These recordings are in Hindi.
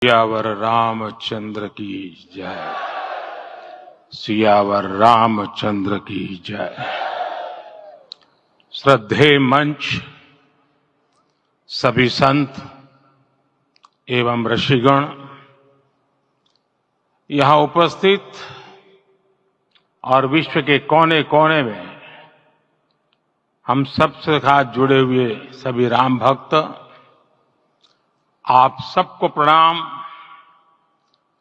सियावर रामचंद्र की जय। सियावर रामचंद्र की जय। श्रद्धेय मंच, सभी संत एवं ऋषिगण, यहां उपस्थित और विश्व के कोने कोने में हम सबसे साथ जुड़े हुए सभी राम भक्त, आप सबको प्रणाम,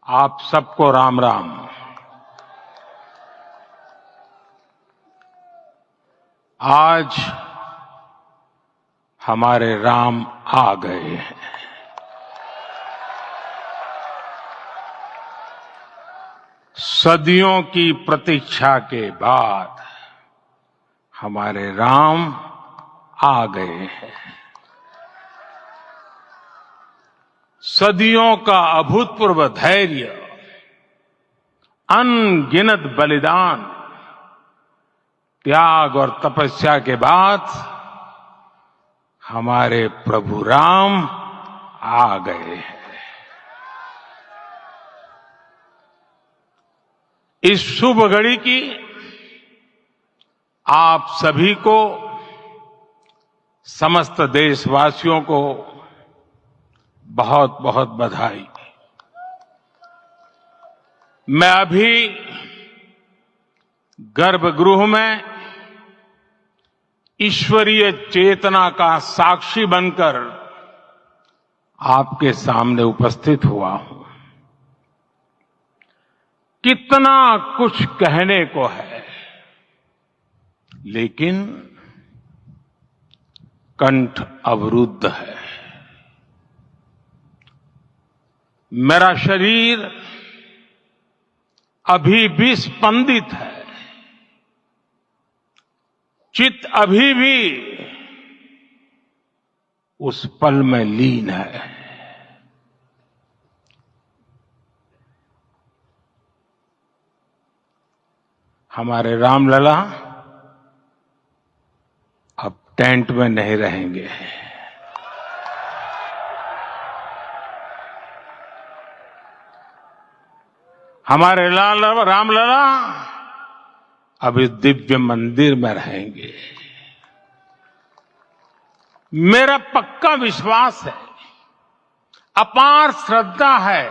आप सबको राम राम। आज हमारे राम आ गए हैं। सदियों की प्रतीक्षा के बाद हमारे राम आ गए हैं। सदियों का अभूतपूर्व धैर्य, अनगिनत बलिदान, त्याग और तपस्या के बाद हमारे प्रभु राम आ गए हैं। इस शुभ घड़ी की आप सभी को, समस्त देशवासियों को बहुत बहुत बधाई। मैं अभी गर्भगृह में ईश्वरीय चेतना का साक्षी बनकर आपके सामने उपस्थित हुआ हूं। कितना कुछ कहने को है, लेकिन कंठ अवरुद्ध है। मेरा शरीर अभी भी स्पंदित है, चित्त अभी भी उस पल में लीन है। हमारे रामलला अब टेंट में नहीं रहेंगे। हमारे रामलला अब इस दिव्य मंदिर में रहेंगे। मेरा पक्का विश्वास है, अपार श्रद्धा है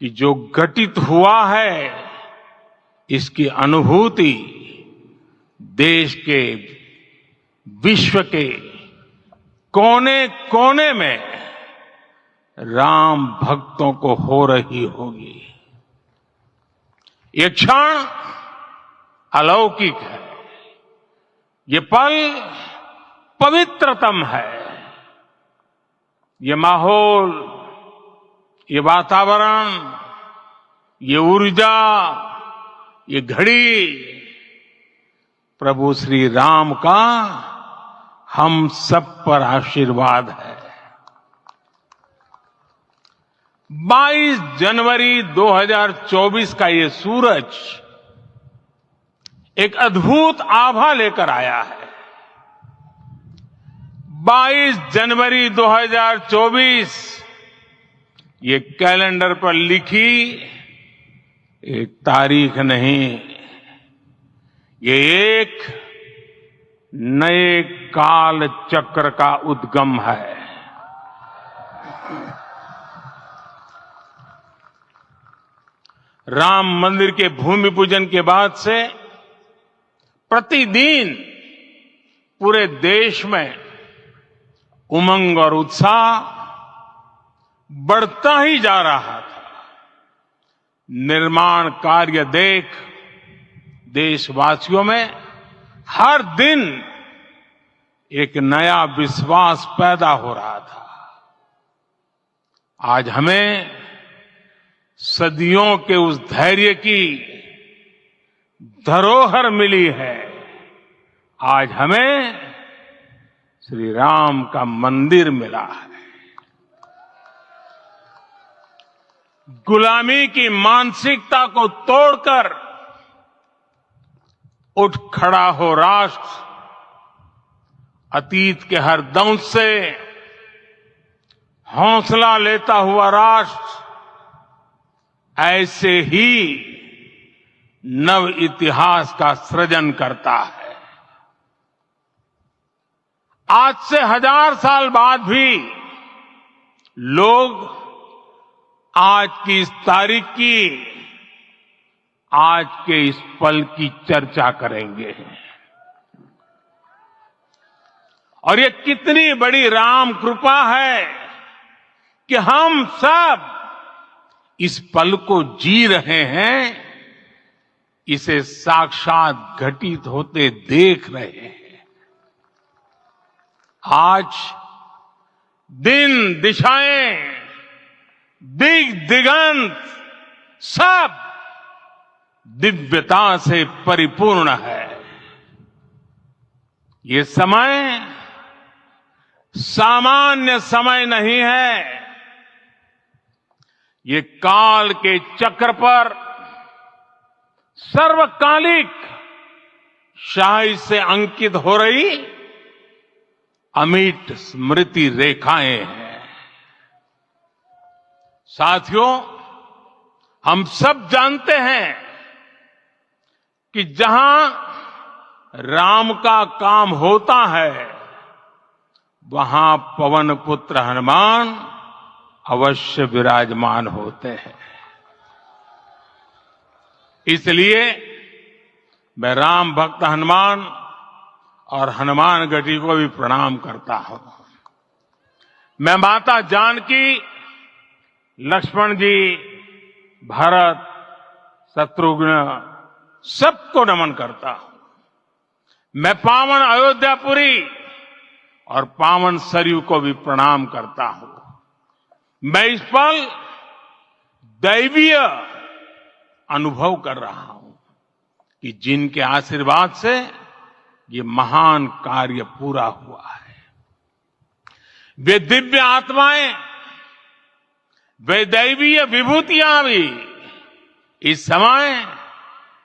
कि जो घटित हुआ है, इसकी अनुभूति देश के, विश्व के कोने कोने में राम भक्तों को हो रही होगी। ये क्षण अलौकिक है, ये पल पवित्रतम है। ये माहौल, ये वातावरण, ये ऊर्जा, ये घड़ी प्रभु श्री राम का हम सब पर आशीर्वाद है। 22 जनवरी 2024 का ये सूरज एक अद्भुत आभा लेकर आया है। 22 जनवरी 2024 ये कैलेंडर पर लिखी एक तारीख नहीं, ये एक नए काल चक्र का उद्गम है। राम मंदिर के भूमि पूजन के बाद से प्रतिदिन पूरे देश में उमंग और उत्साह बढ़ता ही जा रहा था। निर्माण कार्य देख देशवासियों में हर दिन एक नया विश्वास पैदा हो रहा था। आज हमें सदियों के उस धैर्य की धरोहर मिली है। आज हमें श्री राम का मंदिर मिला है। गुलामी की मानसिकता को तोड़कर उठ खड़ा हो राष्ट्र। अतीत के हर दंश से हौसला लेता हुआ राष्ट्र ऐसे ही नव इतिहास का सृजन करता है। आज से 1000 साल बाद भी लोग आज की इस तारीख की, आज के इस पल की चर्चा करेंगे। और ये कितनी बड़ी राम कृपा है कि हम सब इस पल को जी रहे हैं, इसे साक्षात घटित होते देख रहे हैं। आज दिन, दिशाएं, दिगंत सब दिव्यता से परिपूर्ण है। ये समय सामान्य समय नहीं है। ये काल के चक्र पर सर्वकालिक शाही से अंकित हो रही अमिट स्मृति रेखाएं हैं। साथियों, हम सब जानते हैं कि जहां राम का काम होता है, वहां पवन पुत्र हनुमान अवश्य विराजमान होते हैं। इसलिए मैं राम भक्त हनुमान और हनुमान गढ़ी को भी प्रणाम करता हूं। मैं माता जानकी, लक्ष्मण जी, भरत, शत्रुघ्न सबको नमन करता हूं। मैं पावन अयोध्यापुरी और पावन सरयू को भी प्रणाम करता हूं। मैं इस पल दैवीय अनुभव कर रहा हूं कि जिनके आशीर्वाद से ये महान कार्य पूरा हुआ है। वे दिव्य आत्माएं, वे दैवीय विभूतियां भी इस समय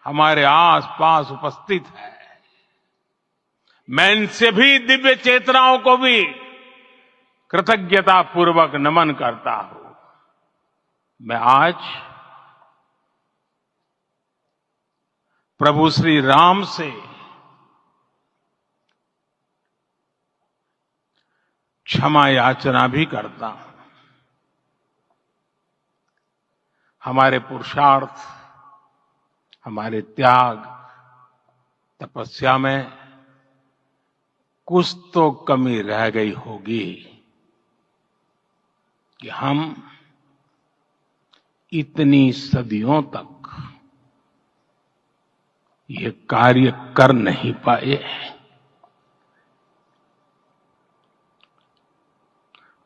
हमारे आसपास उपस्थित है। मैं इन सभी दिव्य चेतनाओं को भी कृतज्ञता पूर्वक नमन करता हूं। मैं आज प्रभु श्री राम से क्षमा याचना भी करता हूं। हमारे पुरुषार्थ, हमारे त्याग, तपस्या में कुछ तो कमी रह गई होगी कि हम इतनी सदियों तक ये कार्य कर नहीं पाए।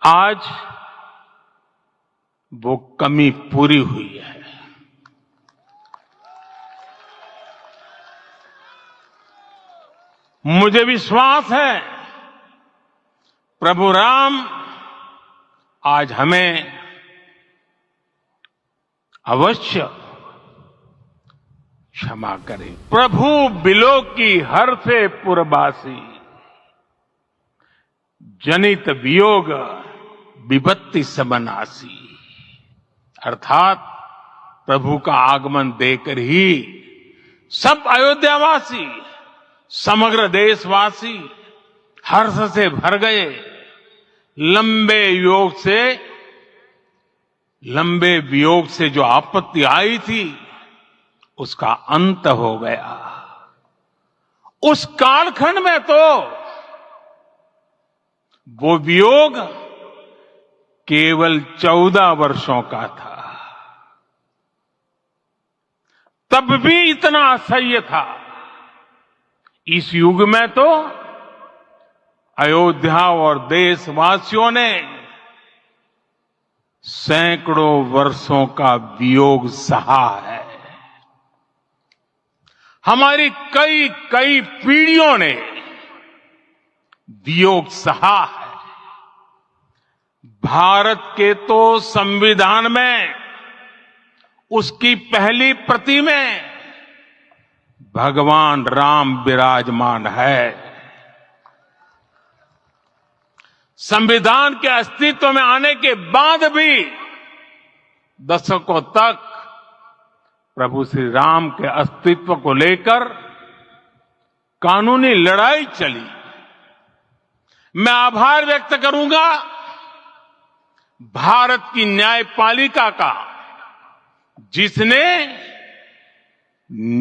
आज वो कमी पूरी हुई है। मुझे विश्वास है प्रभु राम आज हमें अवश्य क्षमा करें। प्रभु बिलो की हर से पुरबासी, जनित वियोग विपत्ति सबनासी। अर्थात प्रभु का आगमन देकर ही सब अयोध्यावासी, समग्र देशवासी हर्ष से भर गए। लंबे वियोग से जो आपत्ति आई थी, उसका अंत हो गया। उस कालखंड में तो वो वियोग केवल 14 वर्षों का था। तब भी इतना असह्य था। इस युग में तो अयोध्या और देशवासियों ने सैकड़ों वर्षों का वियोग सहा है। हमारी कई कई पीढ़ियों ने वियोग सहा है। भारत के तो संविधान में उसकी पहली प्रति में भगवान राम विराजमान है। संविधान के अस्तित्व में आने के बाद भी दशकों तक प्रभु श्री राम के अस्तित्व को लेकर कानूनी लड़ाई चली। मैं आभार व्यक्त करूंगा भारत की न्यायपालिका का, जिसने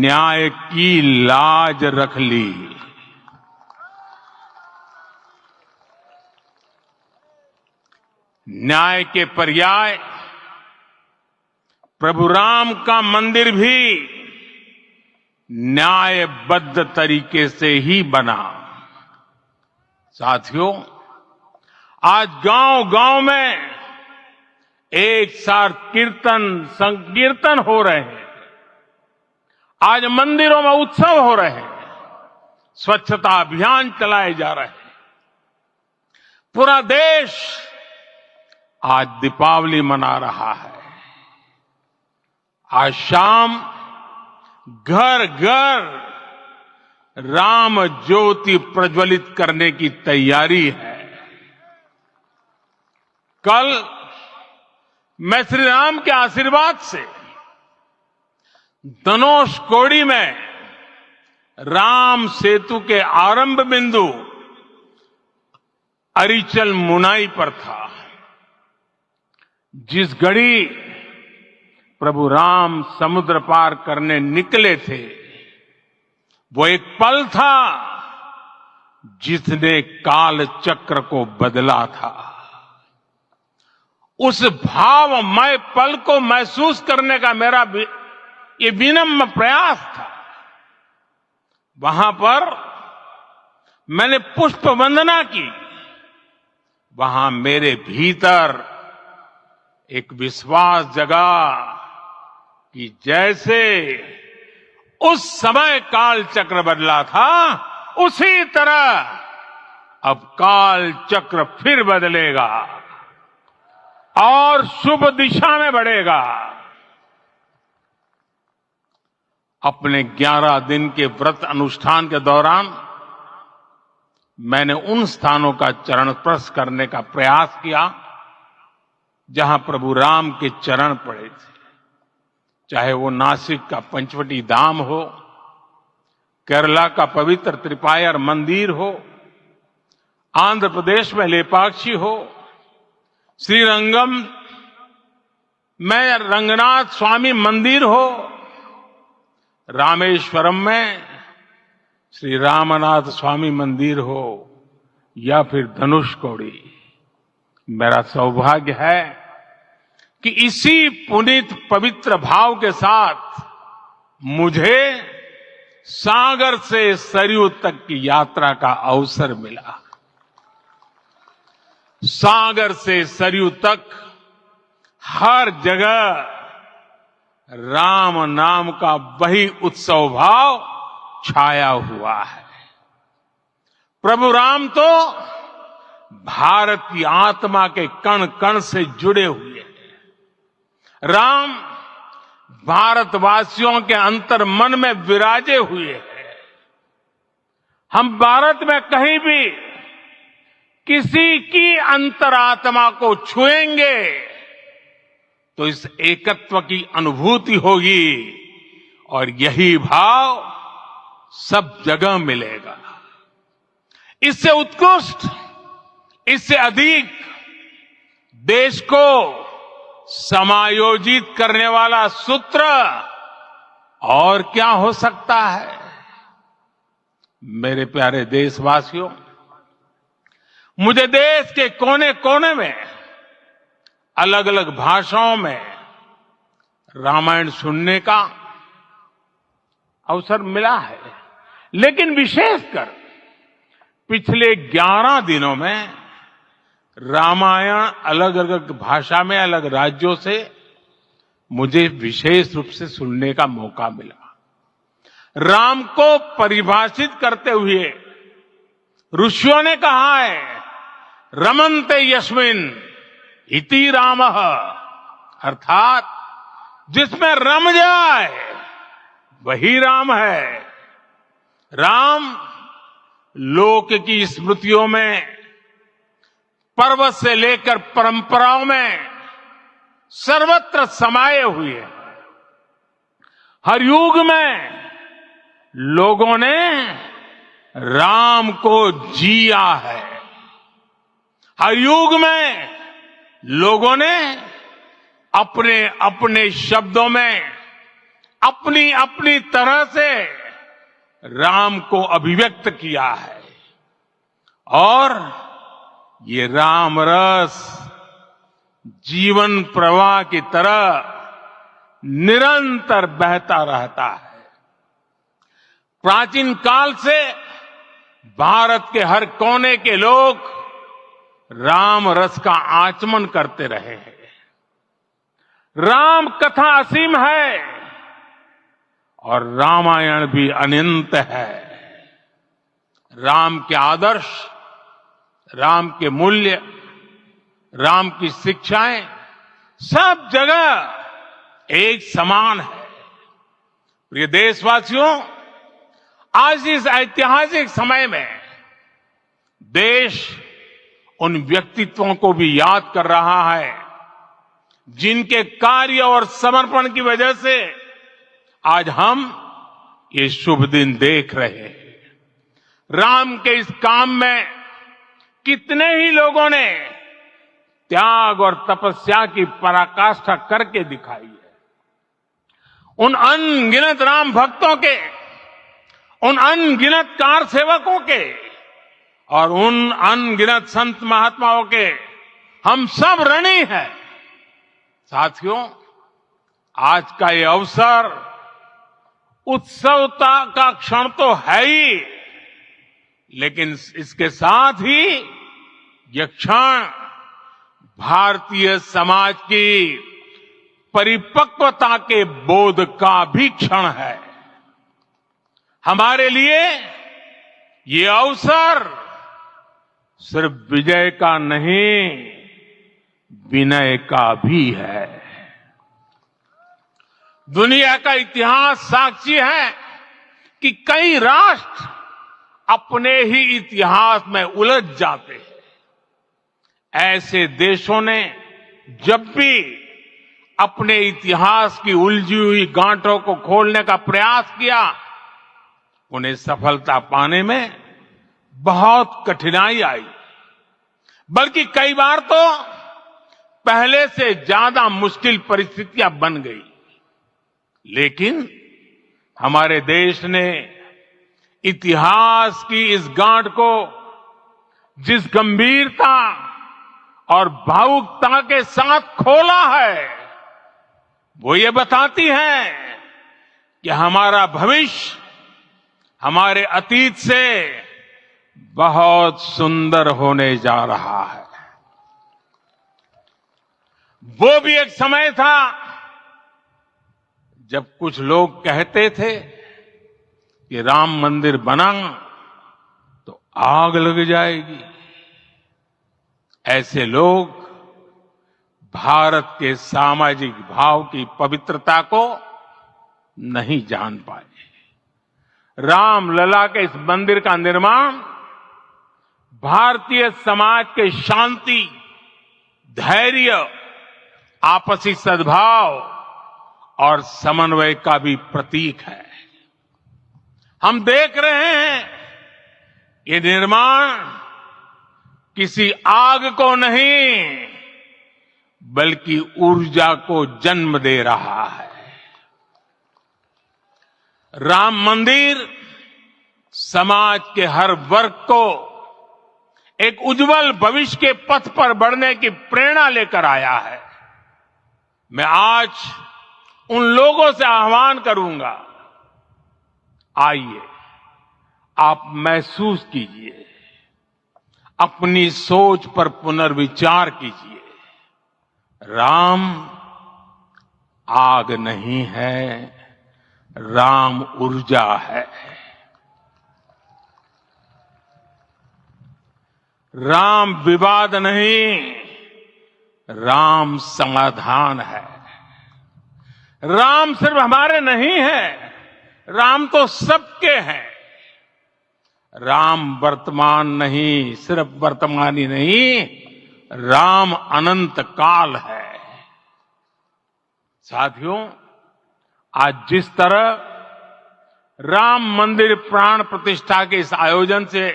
न्याय की लाज रख ली। न्याय के पर्याय प्रभु राम का मंदिर भी न्यायबद्ध तरीके से ही बना। साथियों, आज गांव-गांव में एक साथ कीर्तन संकीर्तन हो रहे हैं। आज मंदिरों में उत्सव हो रहे हैं, स्वच्छता अभियान चलाए जा रहे हैं। पूरा देश आज दीपावली मना रहा है। आज शाम घर घर राम ज्योति प्रज्वलित करने की तैयारी है। कल मैं श्री राम के आशीर्वाद से धनुषकोडी में राम सेतु के आरंभ बिंदु अरिचल मुनाई पर था। जिस घड़ी प्रभु राम समुद्र पार करने निकले थे, वो एक पल था जिसने काल चक्र को बदला था। उस भावमय पल को महसूस करने का मेरा ये विनम्र प्रयास था। वहां पर मैंने पुष्प वंदना की। वहां मेरे भीतर एक विश्वास जगा कि जैसे उस समय काल चक्र बदला था, उसी तरह अब काल चक्र फिर बदलेगा और शुभ दिशा में बढ़ेगा। अपने 11 दिन के व्रत अनुष्ठान के दौरान मैंने उन स्थानों का चरण स्पर्श करने का प्रयास किया जहां प्रभु राम के चरण पड़े थे। चाहे वो नासिक का पंचवटी धाम हो, केरला का पवित्र त्रिपायर मंदिर हो, आंध्र प्रदेश में लेपाक्षी हो, श्रीरंगम में रंगनाथ स्वामी मंदिर हो, रामेश्वरम में श्री रामनाथ स्वामी मंदिर हो, या फिर धनुषकोडी। मेरा सौभाग्य है कि इसी पुनीत पवित्र भाव के साथ मुझे सागर से सरयू तक की यात्रा का अवसर मिला। सागर से सरयू तक हर जगह राम नाम का वही उत्सव भाव छाया हुआ है। प्रभु राम तो भारत की आत्मा के कण कण से जुड़े हुए हैं। राम भारतवासियों के अंतर मन में विराजे हुए हैं। हम भारत में कहीं भी किसी की अंतरात्मा को छुएंगे तो इस एकत्व की अनुभूति होगी और यही भाव सब जगह मिलेगा। इससे उत्कृष्ट, इससे अधिक देश को समायोजित करने वाला सूत्र और क्या हो सकता है। मेरे प्यारे देशवासियों, मुझे देश के कोने कोने में अलग अलग भाषाओं में रामायण सुनने का अवसर मिला है, लेकिन विशेषकर पिछले 11 दिनों में रामायण अलग अलग भाषा में अलग राज्यों से मुझे विशेष रूप से सुनने का मौका मिला। राम को परिभाषित करते हुए ऋषियों ने कहा है, रमन्ते यस्मिन् इति रामः, अर्थात जिसमें रम जाए वही राम है। राम लोक की स्मृतियों में पर्वत से लेकर परंपराओं में सर्वत्र समाये हुए हैं। हर युग में लोगों ने राम को जिया है। हर युग में लोगों ने अपने अपने शब्दों में अपनी अपनी तरह से राम को अभिव्यक्त किया है और ये राम रस जीवन प्रवाह की तरह निरंतर बहता रहता है। प्राचीन काल से भारत के हर कोने के लोग राम रस का आचमन करते रहे हैं। राम कथा असीम है और रामायण भी अनंत है। राम के आदर्श, राम के मूल्य, राम की शिक्षाएं सब जगह एक समान है। प्रिय देशवासियों, आज इस ऐतिहासिक समय में देश उन व्यक्तित्वों को भी याद कर रहा है जिनके कार्य और समर्पण की वजह से आज हम ये शुभ दिन देख रहे हैं। राम के इस काम में कितने ही लोगों ने त्याग और तपस्या की पराकाष्ठा करके दिखाई है। उन अनगिनत राम भक्तों के, उन अनगिनत कार सेवकों के और उन अनगिनत संत महात्माओं के हम सब ऋणी हैं। साथियों, आज का ये अवसर उत्सवता का क्षण तो है ही, लेकिन इसके साथ ही यह क्षण भारतीय समाज की परिपक्वता के बोध का भी क्षण है। हमारे लिए ये अवसर सिर्फ विजय का नहीं, विनय का भी है। दुनिया का इतिहास साक्षी है कि कई राष्ट्र अपने ही इतिहास में उलझ जाते हैं। ऐसे देशों ने जब भी अपने इतिहास की उलझी हुई गांठों को खोलने का प्रयास किया, उन्हें सफलता पाने में बहुत कठिनाई आई, बल्कि कई बार तो पहले से ज्यादा मुश्किल परिस्थितियां बन गई। लेकिन हमारे देश ने इतिहास की इस गांठ को जिस गंभीरता और भावुकता के साथ खोला है, वो ये बताती है कि हमारा भविष्य हमारे अतीत से बहुत सुंदर होने जा रहा है। वो भी एक समय था जब कुछ लोग कहते थे कि राम मंदिर बना तो आग लग जाएगी। ऐसे लोग भारत के सामाजिक भाव की पवित्रता को नहीं जान पाए। रामलला के इस मंदिर का निर्माण भारतीय समाज के शांति, धैर्य, आपसी सद्भाव और समन्वय का भी प्रतीक है। हम देख रहे हैं ये निर्माण किसी आग को नहीं, बल्कि ऊर्जा को जन्म दे रहा है। राम मंदिर समाज के हर वर्ग को एक उज्जवल भविष्य के पथ पर बढ़ने की प्रेरणा लेकर आया है। मैं आज उन लोगों से आह्वान करूंगा, आइए आप महसूस कीजिए, अपनी सोच पर पुनर्विचार कीजिए। राम आग नहीं है, राम ऊर्जा है। राम विवाद नहीं, राम समाधान है। राम सिर्फ हमारे नहीं है, राम तो सबके हैं। राम वर्तमान नहीं, सिर्फ वर्तमान ही नहीं, राम अनंत काल है। साथियों, आज जिस तरह राम मंदिर प्राण प्रतिष्ठा के इस आयोजन से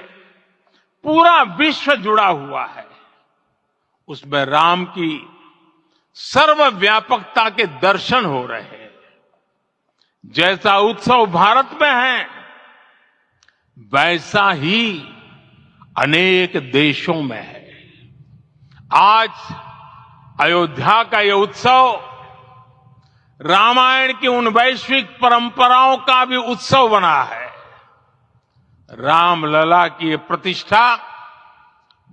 पूरा विश्व जुड़ा हुआ है, उसमें राम की सर्वव्यापकता के दर्शन हो रहे हैं। जैसा उत्सव भारत में है, वैसा ही अनेक देशों में है। आज अयोध्या का यह उत्सव रामायण की उन वैश्विक परंपराओं का भी उत्सव बना है। रामलला की ये प्रतिष्ठा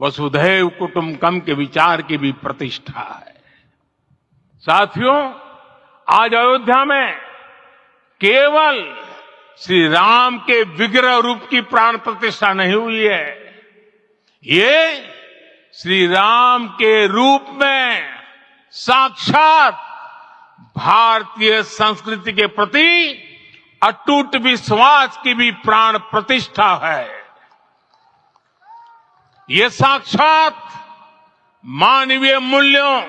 वसुधैव कुटुंबकम के विचार की भी प्रतिष्ठा है। साथियों, आज अयोध्या में केवल श्री राम के विग्रह रूप की प्राण प्रतिष्ठा नहीं हुई है, ये श्री राम के रूप में साक्षात भारतीय संस्कृति के प्रति अटूट विश्वास की भी प्राण प्रतिष्ठा है। ये साक्षात मानवीय मूल्यों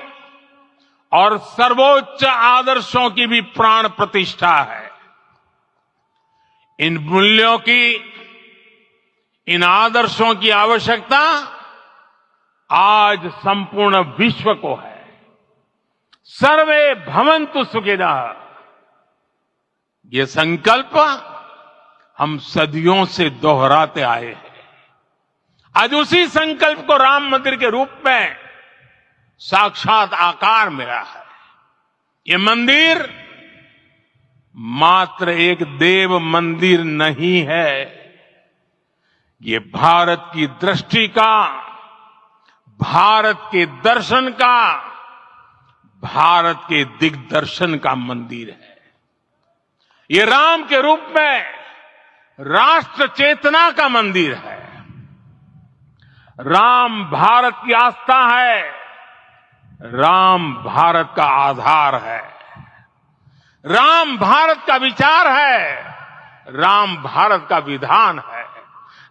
और सर्वोच्च आदर्शों की भी प्राण प्रतिष्ठा है। इन मूल्यों की, इन आदर्शों की आवश्यकता आज संपूर्ण विश्व को है। सर्वे भवन्तु सुखिनः, ये संकल्प हम सदियों से दोहराते आए हैं। आज उसी संकल्प को राम मंदिर के रूप में साक्षात आकार मिला है। ये मंदिर मात्र एक देव मंदिर नहीं है, ये भारत की दृष्टि का, भारत के दर्शन का, भारत के दिग्दर्शन का मंदिर है। ये राम के रूप में राष्ट्र चेतना का मंदिर है। राम भारत की आस्था है, राम भारत का आधार है, राम भारत का विचार है, राम भारत का विधान है,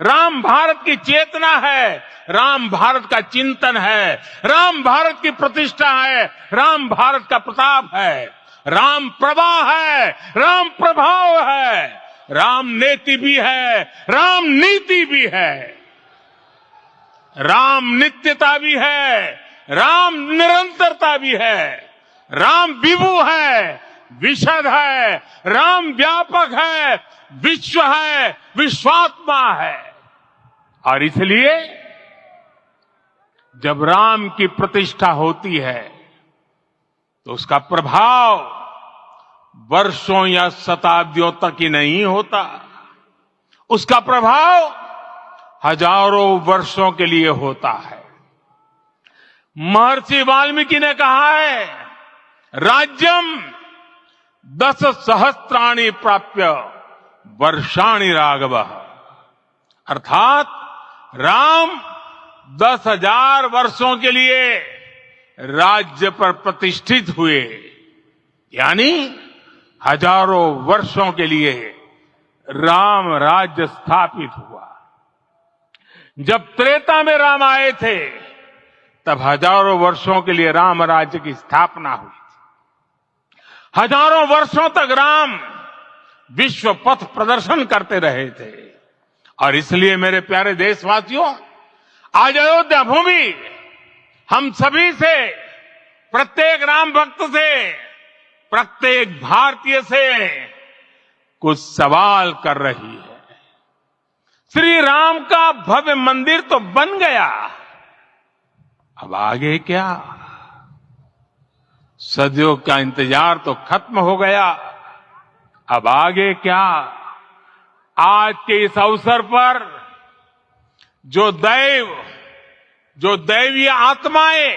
राम भारत की चेतना है, राम भारत का चिंतन है, राम भारत की प्रतिष्ठा है, राम भारत का प्रताप है, राम प्रवाह है, राम प्रभाव है, राम नेति भी है, राम नीति भी है, राम नित्यता भी है, राम निरंतरता भी है, राम विभु है, विशद है, राम व्यापक है, विश्व है, विश्वात्मा है। और इसलिए जब राम की प्रतिष्ठा होती है तो उसका प्रभाव वर्षों या शताब्दियों तक ही नहीं होता, उसका प्रभाव हजारों वर्षों के लिए होता है। महर्षि वाल्मीकि ने कहा है, राज्यम 10 सहस्त्राणि प्राप्य वर्षाणि राघवः, अर्थात राम 10,000 वर्षों के लिए राज्य पर प्रतिष्ठित हुए, यानी हजारों वर्षों के लिए राम राज्य स्थापित हुआ। जब त्रेता में राम आए थे तब हजारों वर्षों के लिए राम राज्य की स्थापना हुई थी। हजारों वर्षों तक राम विश्व पथ प्रदर्शन करते रहे थे। और इसलिए मेरे प्यारे देशवासियों, आज अयोध्या भूमि हम सभी से, प्रत्येक राम भक्त से, प्रत्येक भारतीय से कुछ सवाल कर रही है। श्री राम का भव्य मंदिर तो बन गया, अब आगे क्या? सदियों का इंतजार तो खत्म हो गया, अब आगे क्या? आज के इस अवसर पर जो दैवीय आत्माएं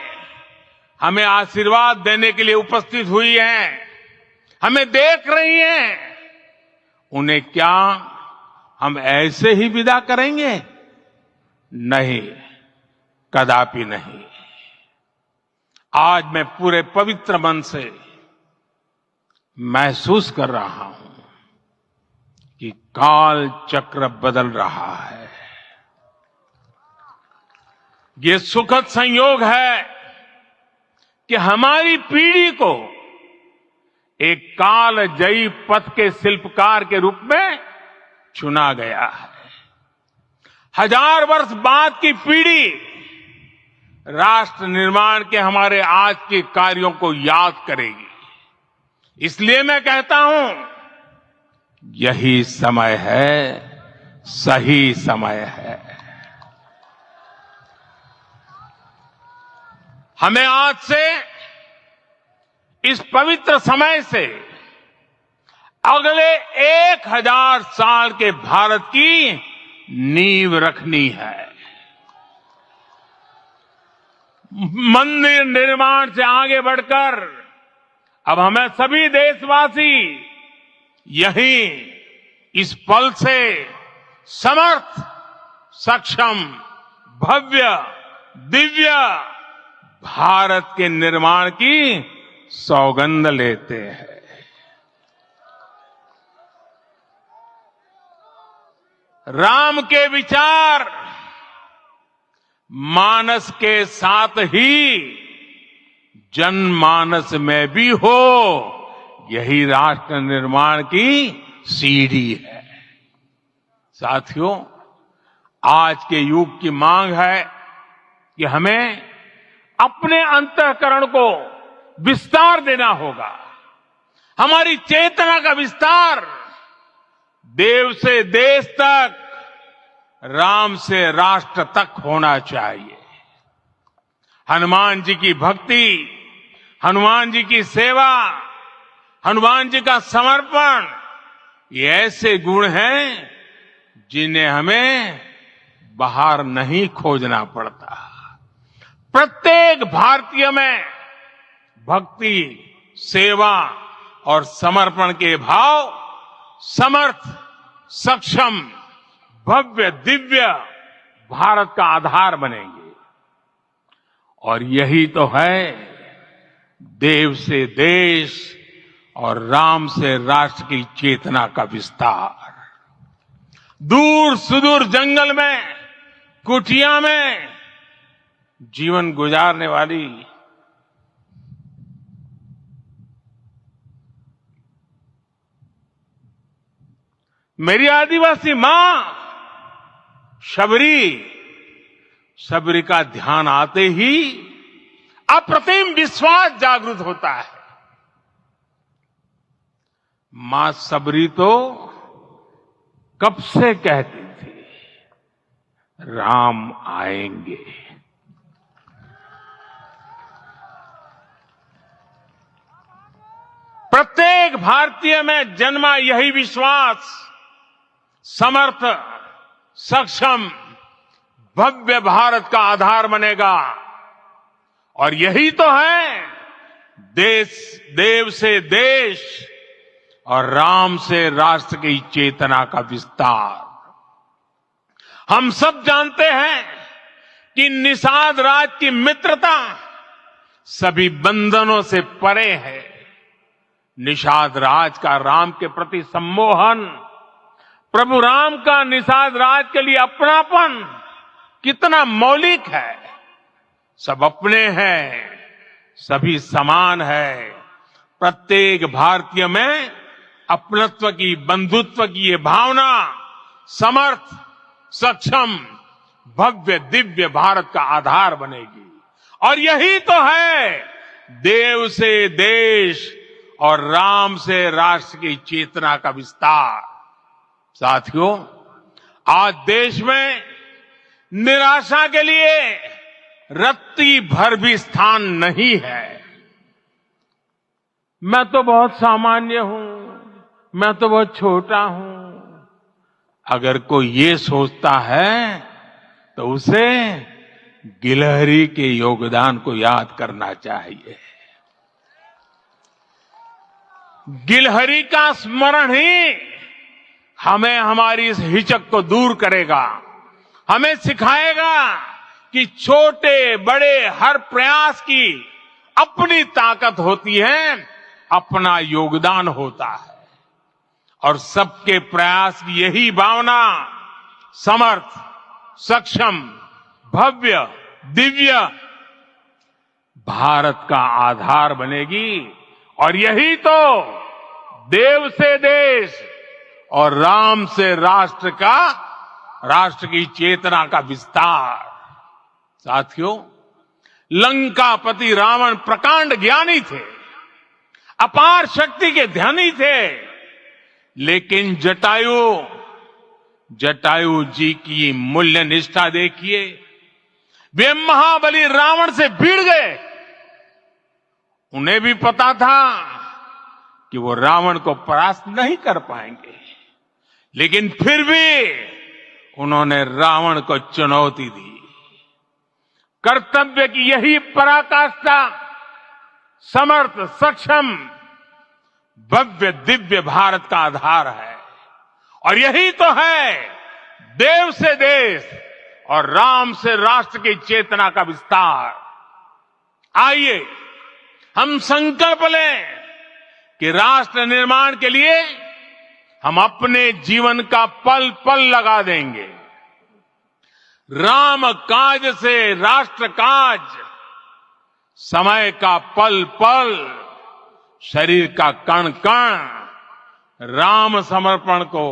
हमें आशीर्वाद देने के लिए उपस्थित हुई हैं, हमें देख रही हैं, उन्हें क्या हम ऐसे ही विदा करेंगे? नहीं, कदापि नहीं। आज मैं पूरे पवित्र मन से महसूस कर रहा हूं कि काल चक्र बदल रहा है। ये सुखद संयोग है कि हमारी पीढ़ी को एक कालजयी पथ के शिल्पकार के रूप में चुना गया है। 1000 वर्ष बाद की पीढ़ी राष्ट्र निर्माण के हमारे आज के कार्यों को याद करेगी। इसलिए मैं कहता हूं, यही समय है, सही समय है। हमें आज से इस पवित्र समय से अगले 1000 साल के भारत की नींव रखनी है। मंदिर निर्माण से आगे बढ़कर अब हमें सभी देशवासी यही इस पल से समर्थ, सक्षम, भव्य, दिव्य भारत के निर्माण की सौगंध लेते हैं। राम के विचार मानस के साथ ही जनमानस में भी हो, यही राष्ट्र निर्माण की सीढ़ी है। साथियों, आज के युग की मांग है कि हमें अपने अंतःकरण को विस्तार देना होगा। हमारी चेतना का विस्तार देव से देश तक, राम से राष्ट्र तक होना चाहिए। हनुमान जी की भक्ति, हनुमान जी की सेवा, हनुमान जी का समर्पण, ये ऐसे गुण हैं जिन्हें हमें बाहर नहीं खोजना पड़ता। प्रत्येक भारतीय में भक्ति, सेवा और समर्पण के भाव समर्थ, सक्षम, भव्य, दिव्य भारत का आधार बनेंगे। और यही तो है देव से देश और राम से राष्ट्र की चेतना का विस्तार। दूर सुदूर जंगल में, कुटिया में जीवन गुजारने वाली मेरी आदिवासी मां शबरी का ध्यान आते ही अप्रतिम विश्वास जागृत होता है। मां शबरी तो कब से कहती थी, राम आएंगे। प्रत्येक भारतीय में जन्मा यही विश्वास समर्थ, सक्षम, भव्य भारत का आधार बनेगा। और यही तो है देव से देश और राम से राष्ट्र की चेतना का विस्तार। हम सब जानते हैं कि निषाद राज की मित्रता सभी बंधनों से परे है। निषाद राज का राम के प्रति सम्मोहन, प्रभु राम का निषाद राज के लिए अपनापन कितना मौलिक है। सब अपने हैं, सभी समान है। प्रत्येक भारतीय में अपनत्व की, बंधुत्व की ये भावना समर्थ, सक्षम, भव्य, दिव्य भारत का आधार बनेगी। और यही तो है देव से देश और राम से राष्ट्र की चेतना का विस्तार। साथियों, आज देश में निराशा के लिए रत्ती भर भी स्थान नहीं है। मैं तो बहुत सामान्य हूं, मैं तो बहुत छोटा हूं। अगर कोई ये सोचता है तो उसे गिलहरी के योगदान को याद करना चाहिए। गिलहरी का स्मरण ही हमें हमारी इस हिचक को दूर करेगा, हमें सिखाएगा कि छोटे बड़े हर प्रयास की अपनी ताकत होती है, अपना योगदान होता है। और सबके प्रयास की यही भावना समर्थ, सक्षम, भव्य, दिव्य भारत का आधार बनेगी। और यही तो देव से देश और राम से राष्ट्र की चेतना का विस्तार। साथियों, लंकापति रावण प्रकांड ज्ञानी थे, अपार शक्ति के धनी थे, लेकिन जटायु जी की मूल्य निष्ठा देखिए। वे महाबली रावण से भिड़ गए। उन्हें भी पता था कि वो रावण को परास्त नहीं कर पाएंगे, लेकिन फिर भी उन्होंने रावण को चुनौती दी। कर्तव्य की यही पराकाष्ठा समर्थ, सक्षम, भव्य दिव्य भारत का आधार है। और यही तो है देव से देश और राम से राष्ट्र की चेतना का विस्तार। आइए हम संकल्प लें कि राष्ट्र निर्माण के लिए हम अपने जीवन का पल पल लगा देंगे। राम काज से राष्ट्र काज, समय का पल पल, शरीर का कण कण राम समर्पण को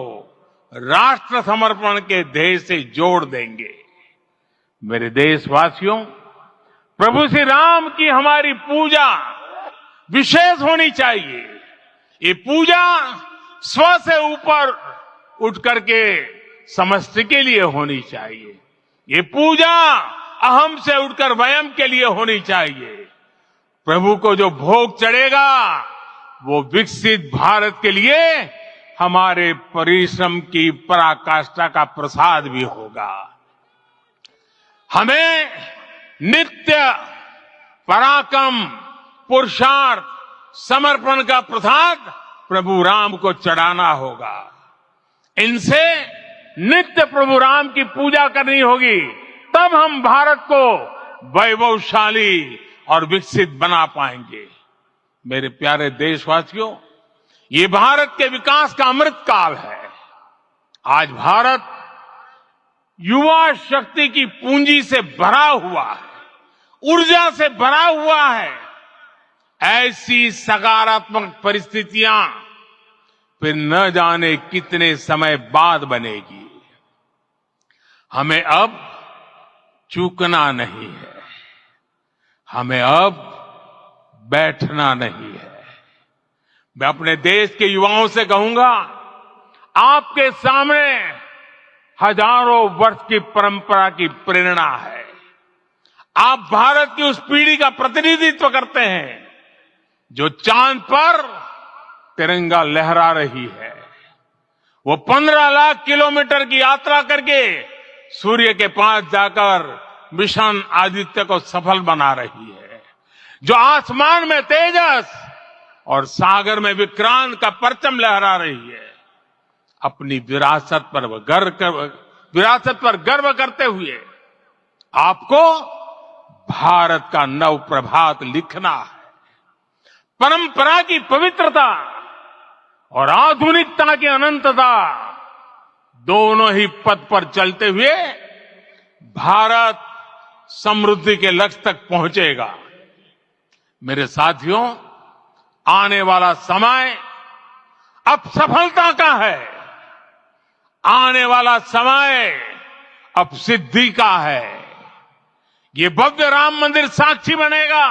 राष्ट्र समर्पण के ध्येय से जोड़ देंगे। मेरे देशवासियों, प्रभु श्री राम की हमारी पूजा विशेष होनी चाहिए। ये पूजा स्व से ऊपर उठ करके समष्टि के लिए होनी चाहिए। ये पूजा अहम से उठकर वयम के लिए होनी चाहिए। प्रभु को जो भोग चढ़ेगा वो विकसित भारत के लिए हमारे परिश्रम की पराकाष्ठा का प्रसाद भी होगा। हमें नित्य पराक्रम, पुरुषार्थ, समर्पण का प्रसाद प्रभु राम को चढ़ाना होगा। इनसे नित्य प्रभु राम की पूजा करनी होगी, तब हम भारत को वैभवशाली और विकसित बना पाएंगे। मेरे प्यारे देशवासियों, ये भारत के विकास का अमृत काल है। आज भारत युवा शक्ति की पूंजी से भरा हुआ है, ऊर्जा से भरा हुआ है। ऐसी सकारात्मक परिस्थितियां फिर न जाने कितने समय बाद बनेगी। हमें अब चूकना नहीं है, हमें अब बैठना नहीं है। मैं अपने देश के युवाओं से कहूंगा, आपके सामने हजारों वर्ष की परंपरा की प्रेरणा है। आप भारत की उस पीढ़ी का प्रतिनिधित्व करते हैं जो चांद पर तिरंगा लहरा रही है। वो 15 लाख किलोमीटर की यात्रा करके सूर्य के पास जाकर मिशन आदित्य को सफल बना रही है। जो आसमान में तेजस और सागर में विक्रांत का परचम लहरा रही है। अपनी विरासत पर गर्व करते हुए आपको भारत का नव प्रभात लिखना है। परंपरा की पवित्रता और आधुनिकता की अनंतता, दोनों ही पथ पर चलते हुए भारत समृद्धि के लक्ष्य तक पहुंचेगा। मेरे साथियों, आने वाला समय अब सफलता का है। आने वाला समय अब सिद्धि का है। ये भव्य राम मंदिर साक्षी बनेगा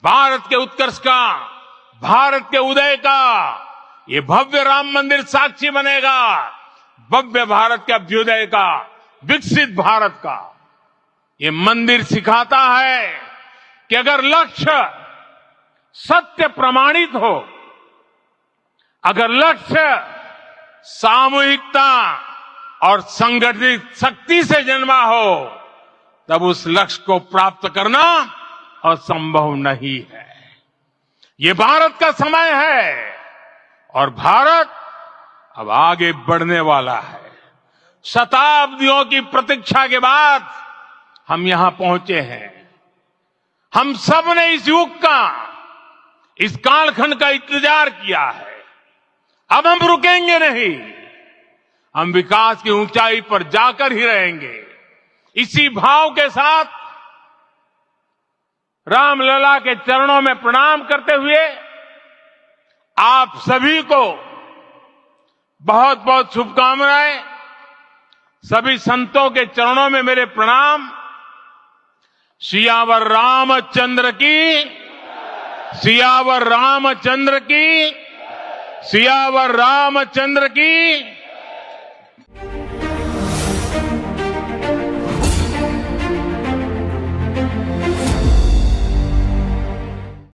भारत के उत्कर्ष का, भारत के उदय का। ये भव्य राम मंदिर साक्षी बनेगा भव्य भारत के अभ्युदय का, विकसित भारत का। ये मंदिर सिखाता है कि अगर लक्ष्य सत्य प्रमाणित हो, अगर लक्ष्य सामूहिकता और संगठित शक्ति से जन्मा हो, तब उस लक्ष्य को प्राप्त करना असंभव नहीं है। ये भारत का समय है और भारत अब आगे बढ़ने वाला है। शताब्दियों की प्रतीक्षा के बाद हम यहां पहुंचे हैं। हम सब ने इस युग का, इस कालखंड का इंतजार किया है। अब हम रुकेंगे नहीं, हम विकास की ऊंचाई पर जाकर ही रहेंगे। इसी भाव के साथ रामलला के चरणों में प्रणाम करते हुए आप सभी को बहुत बहुत शुभकामनाएं। सभी संतों के चरणों में मेरे प्रणाम। सियावर रामचंद्र की, सियावर रामचंद्र की, सियावर रामचंद्र की।